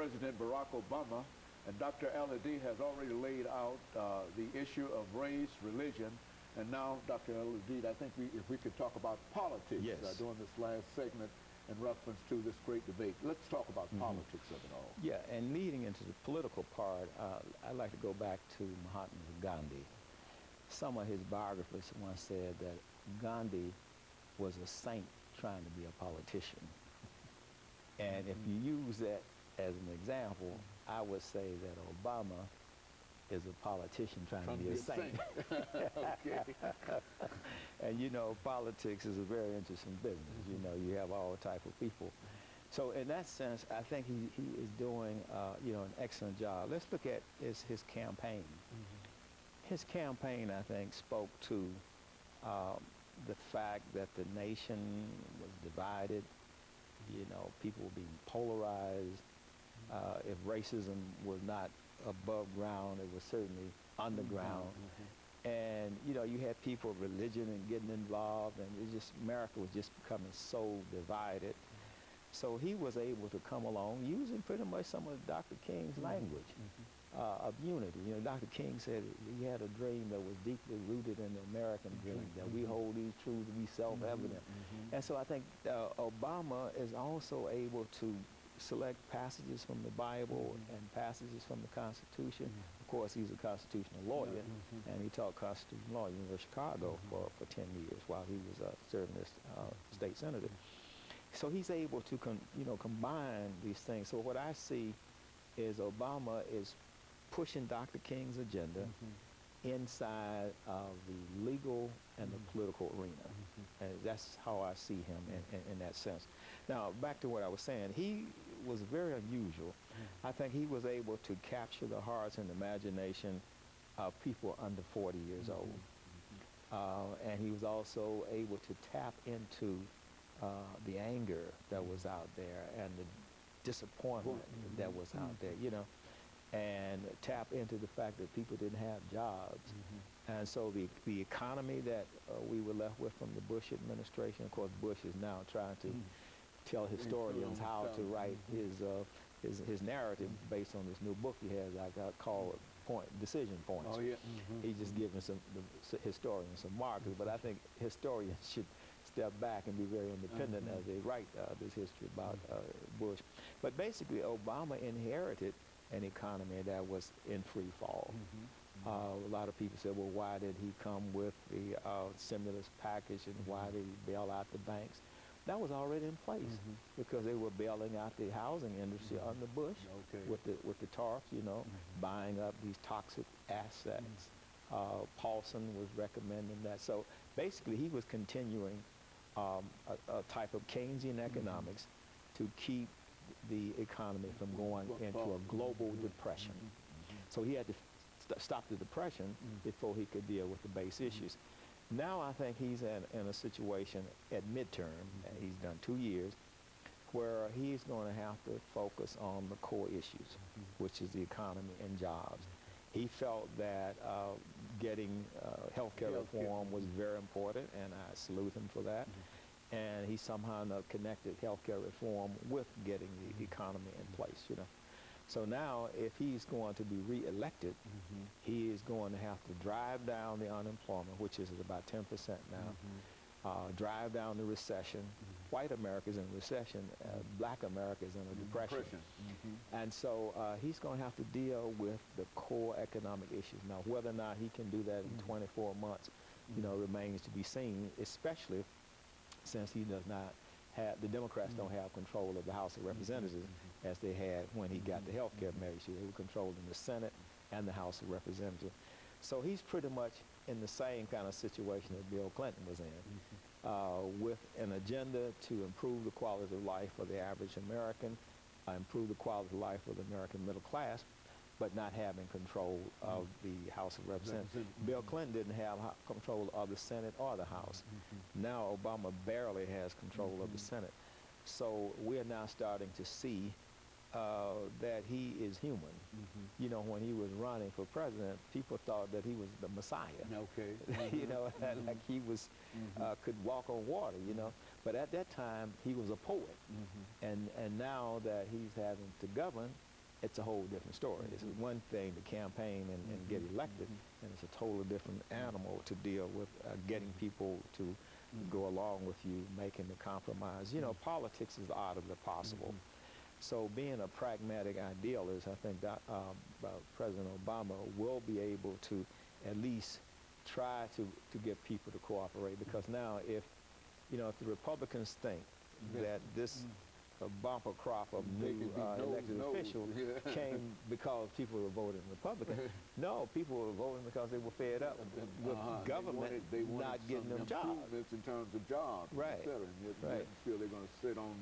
President Barack Obama, and Dr. Ali has already laid out the issue of race, religion, and now, Dr. Ali, I think if we could talk about politics during this last segment in reference to this great debate. Let's talk about politics of it all. Yeah, and leading into the political part, I'd like to go back to Mahatma Gandhi. Some of his biographers once said that Gandhi was a saint trying to be a politician. And if you use that as an example, I would say that Obama is a politician trying to be a saint. Okay. And you know, politics is a very interesting business. You know, you have all type of people. So in that sense, I think he is doing, you know, an excellent job. Let's look at his campaign. His campaign, I think, spoke to the fact that the nation was divided. You know, people were being polarized. If racism was not above ground, it was certainly underground. And, you know, you had people of religion and getting involved, and it just, America was just becoming so divided. So he was able to come along using pretty much some of Dr. King's language of unity. You know, Dr. King said he had a dream that was deeply rooted in the American dream, that we hold these truths to be self-evident. And so I think Obama is also able to select passages from the Bible and passages from the Constitution. Of course, he's a constitutional lawyer, and he taught constitutional law at the University of Chicago for 10 years while he was serving as state senator. So he's able to you know, combine these things. So what I see is Obama is pushing Dr. King's agenda inside of the legal and the political arena. And that's how I see him in that sense. Now, back to what I was saying, he was very unusual. I think he was able to capture the hearts and imagination of people under 40 years old. And he was also able to tap into the anger that was out there and the disappointment that was out there, you know, and tap into the fact that people didn't have jobs. And so the economy that we were left with from the Bush administration, of course, Bush is now trying to tell historians how to write his narrative based on this new book he has, I call Decision Points. He's just giving the historians some markers, but I think historians should step back and be very independent as they write this history about Bush. But basically, Obama inherited an economy that was in free fall. A lot of people said, well, why did he come with the stimulus package and why did he bail out the banks? That was already in place because they were bailing out the housing industry under Bush with the TARPs, you know, buying up these toxic assets. Paulson was recommending that. So basically, he was continuing a type of Keynesian economics to keep the economy from going into a global depression. So he had to stop the depression before he could deal with the base issues. Now I think he's in a situation at midterm, and he's done 2 years, where he's going to have to focus on the core issues, which is the economy and jobs. He felt that getting health care reform was very important, and I salute him for that. And he somehow connected health care reform with getting the economy in place, you know. So now, if he's going to be re-elected, he is going to have to drive down the unemployment, which is at about 10% now, drive down the recession. White America's in recession, black America is in a depression. And so he's going to have to deal with the core economic issues. Now, whether or not he can do that in 24 months, you know, remains to be seen, especially since he does not have, the Democrats don't have control of the House of Representatives as they had when he got the health care measure. They were controlled in the Senate and the House of Representatives. So he's pretty much in the same kind of situation that Bill Clinton was in, with an agenda to improve the quality of life for the average American, improve the quality of life for the American middle class, but not having control of the House of Representatives. Bill Clinton didn't have control of the Senate or the House. Now Obama barely has control of the Senate. So we're now starting to see that he is human. You know, when he was running for president, people thought that he was the Messiah. You know, like he was, could walk on water, you know. But at that time, he was a poet. And now that he's having to govern, it's a whole different story. It's one thing to campaign and get elected, and it's a totally different animal to deal with getting people to go along with you, making the compromise. You know, politics is the art of the possible. So being a pragmatic idealist, I think that President Obama will be able to at least try to get people to cooperate, because now if the Republicans think that this bumper crop of new elected officials came because people were voting Republican. No, people were voting because they were fed up with government they wanted not getting them jobs. In terms of jobs, right? et cetera. And yet, feel they're going to sit on